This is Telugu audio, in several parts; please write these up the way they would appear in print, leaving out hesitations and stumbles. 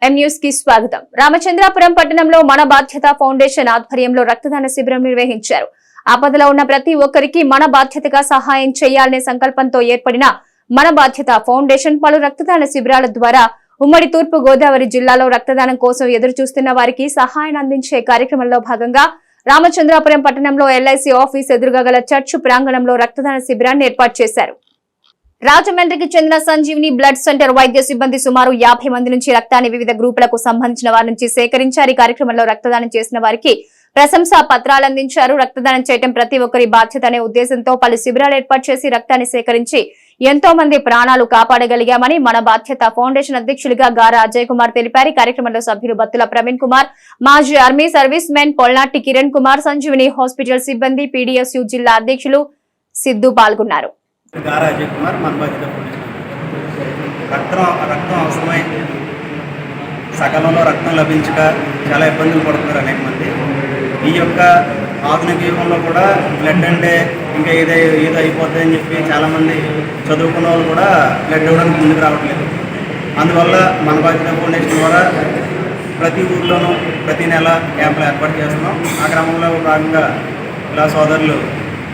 ఎం న్యూస్ కి స్వాగతం. రామచంద్రాపురం పట్టణంలో మన బాధ్యత ఫౌండేషన్ ఆధ్వర్యంలో రక్తదాన శిబిరం నిర్వహించారు. ఆపదలో ఉన్న ప్రతి ఒక్కరికి మన బాధ్యతగా సహాయం చేయాలనే సంకల్పంతో ఏర్పడిన మన బాధ్యత ఫౌండేషన్ పలు రక్తదాన శిబిరాల ద్వారా ఉమ్మడి తూర్పు గోదావరి జిల్లాలో రక్తదానం కోసం ఎదురు చూస్తున్న వారికి సహాయం అందించే కార్యక్రమంలో భాగంగా రామచంద్రాపురం పట్టణంలో ఎల్ఐసి ఆఫీస్ ఎదురుగా గల చర్చ్ ప్రాంగణంలో రక్తదాన శిబిరాన్ని ఏర్పాటు చేశారు. రాజమండ్రికి చెందిన సంజీవిని బ్లడ్ సెంటర్ వైద్య సిబ్బంది సుమారు 50 మంది నుంచి రక్తాన్ని వివిధ గ్రూపులకు సంబంధించిన వారి నుంచి సేకరించారు. ఈ కార్యక్రమంలో రక్తదానం చేసిన వారికి ప్రశంసా పత్రాలు అందించారు. రక్తదానం చేయడం ప్రతి ఒక్కరి బాధ్యత అనే ఉద్దేశంతో పలు శిబిరాలు ఏర్పాటు చేసి రక్తాన్ని సేకరించి ఎంతో మంది ప్రాణాలు కాపాడగలిగామని మన బాధ్యత ఫౌండేషన్ అధ్యక్షులుగా గారా అజయ్ కుమార్ తెలిపారు. కార్యక్రమంలో సభ్యులు బత్తుల ప్రవీణ్ కుమార్, మాజీ army service men Polnati Kiran Kumar, Sanjeevini hospital సిబ్బంది, పీడీఎస్యూ జిల్లా అధ్యక్షులు సిద్ధు పాల్గొన్నారు. రక్తం అవసరమై సకాలంలో రక్తం లభించక చాలా ఇబ్బందులు పడుతున్నారు అనేక మంది. ఈ యొక్క ఆధునిక యుగంలో కూడా బ్లడ్ అంటే ఇంకా ఏదో అయిపోతుంది అని చెప్పి చాలామంది చదువుకున్న వాళ్ళు కూడా బ్లడ్ ఇవ్వడానికి ముందుకు రావట్లేదు. అందువల్ల మన బాధ్యత ఫౌండేషన్ ద్వారా ప్రతి ఊర్లోనూ ప్రతి నెల క్యాంపులు ఏర్పాటు చేస్తున్నాం. ఆ క్రమంలో భాగంగా ఇలా సోదరులు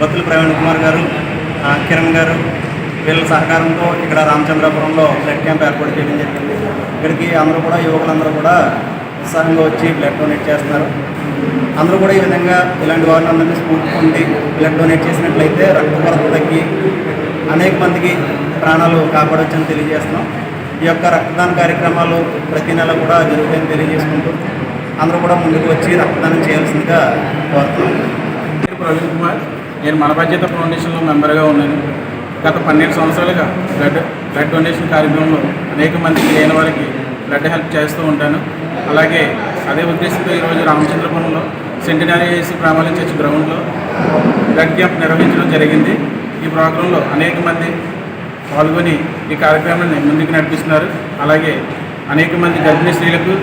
బత్తుల ప్రవీణ్ కుమార్ గారు, కిరణ్ గారు వీళ్ళ సహకారంతో ఇక్కడ రామచంద్రాపురంలో బ్లడ్ క్యాంప్ ఏర్పాటు చేయడం జరిగింది. ఇక్కడికి అందరూ కూడా యువకులందరూ కూడా ఉత్సాహంగా వచ్చి బ్లడ్ డొనేట్ చేస్తున్నారు. అందరూ కూడా ఈ విధంగా ఇలాంటి వారిని అందరినీ స్ఫూర్తి పొంది బ్లడ్ డొనేట్ చేసినట్లయితే రక్త కొరత తగ్గి అనేక మందికి ప్రాణాలు కాపాడవచ్చని తెలియజేస్తున్నాం. ఈ యొక్క రక్తదాన కార్యక్రమాలు ప్రతి నెల కూడా జరుగుతాయని తెలియజేసుకుంటూ అందరూ కూడా ముందుకు వచ్చి రక్తదానం చేయాల్సిందిగా కోరుతున్నాం. ప్రవీణ్ కుమార్, నేను మన బాధ్యత ఫౌండేషన్లో మెంబర్గా ఉన్నాను. గత 12 సంవత్సరాలుగా బ్లడ్ డొనేషన్ కార్యక్రమంలో అనేక మందికి లేని వారికి బ్లడ్ హెల్ప్ చేస్తూ ఉంటాను. అలాగే అదే ఉద్దేశంతో ఈరోజు రామచంద్రపురంలో సెంటినరీ ఏసీ ప్రామాణిక చర్చ్ గ్రౌండ్లో బ్లడ్ క్యాంప్ నిర్వహించడం జరిగింది. ఈ ప్రోగ్రాంలో అనేక మంది పాల్గొని ఈ కార్యక్రమాన్ని ముందుకు నడిపిస్తున్నారు. అలాగే అనేక మంది గర్భిణీ స్త్రీలకు,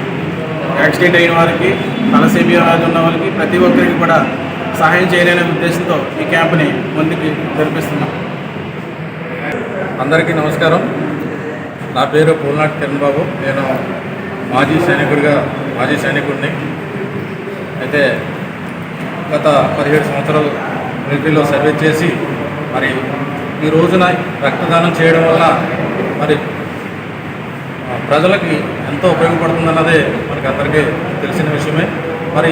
యాక్సిడెంట్ అయిన వారికి, తలసేమియా వ్యాధి ఉన్న వాళ్ళకి ప్రతి ఒక్కరికి కూడా సహాయం చేయాలనే ఉద్దేశంతో ఈ క్యాంప్ని ముందుకు జరిపిస్తున్నాం. అందరికీ నమస్కారం. నా పేరు పొల్నాటి కిరణ్ బాబు. నేను మాజీ సైనికుడిని. అయితే గత 17 సంవత్సరాలు మిలిటరీలో సర్వీస్ చేసి మరి ఈ రోజున రక్తదానం చేయడం వల్ల మరి ప్రజలకి ఎంతో ఉపయోగపడుతుందన్నదే మనకి అందరికీ తెలిసిన విషయమే. మరి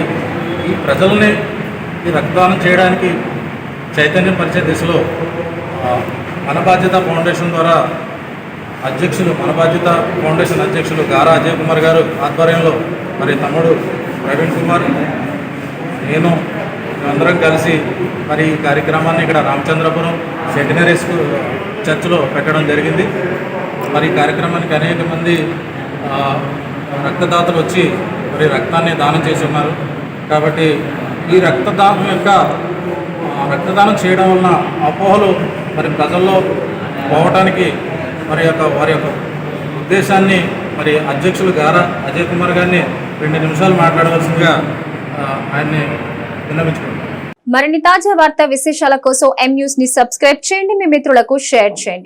ఈ ప్రజల్ని ఈ రక్తదానం చేయడానికి చైతన్యం పరిచే దిశలో మన బాధ్యత ఫౌండేషన్ ద్వారా మన బాధ్యత ఫౌండేషన్ అధ్యక్షులు గారా అజయ్ కుమార్ గారు ఆధ్వర్యంలో మరి తమ్ముడు ప్రవీణ్ కుమార్, నేను అందరం కలిసి మరి ఈ కార్యక్రమాన్ని ఇక్కడ రామచంద్రపురం సెంటినరీ చర్చ్లో పెట్టడం జరిగింది. మరి ఈ కార్యక్రమానికి అనేక మంది రక్తదాతలు వచ్చి మరి రక్తాన్ని దానం చేసి ఉన్నారు. కాబట్టి ఈ రక్తదానం చేయడం వలన అపోహలు మరి ప్రజల్లో పోవటానికి వారి యొక్క ఉద్దేశాన్ని మరి అధ్యక్షులు గారా అజయ్ కుమార్ గారిని 2 నిమిషాలు మాట్లాడవలసిందిగా ఆయన్ని విన్నవించుకుంటున్నాను. మరిన్ని తాజా వార్తా విశేషాల కోసం ఎం న్యూస్ ని సబ్స్క్రైబ్ చేయండి, మీ మిత్రులకు షేర్ చేయండి.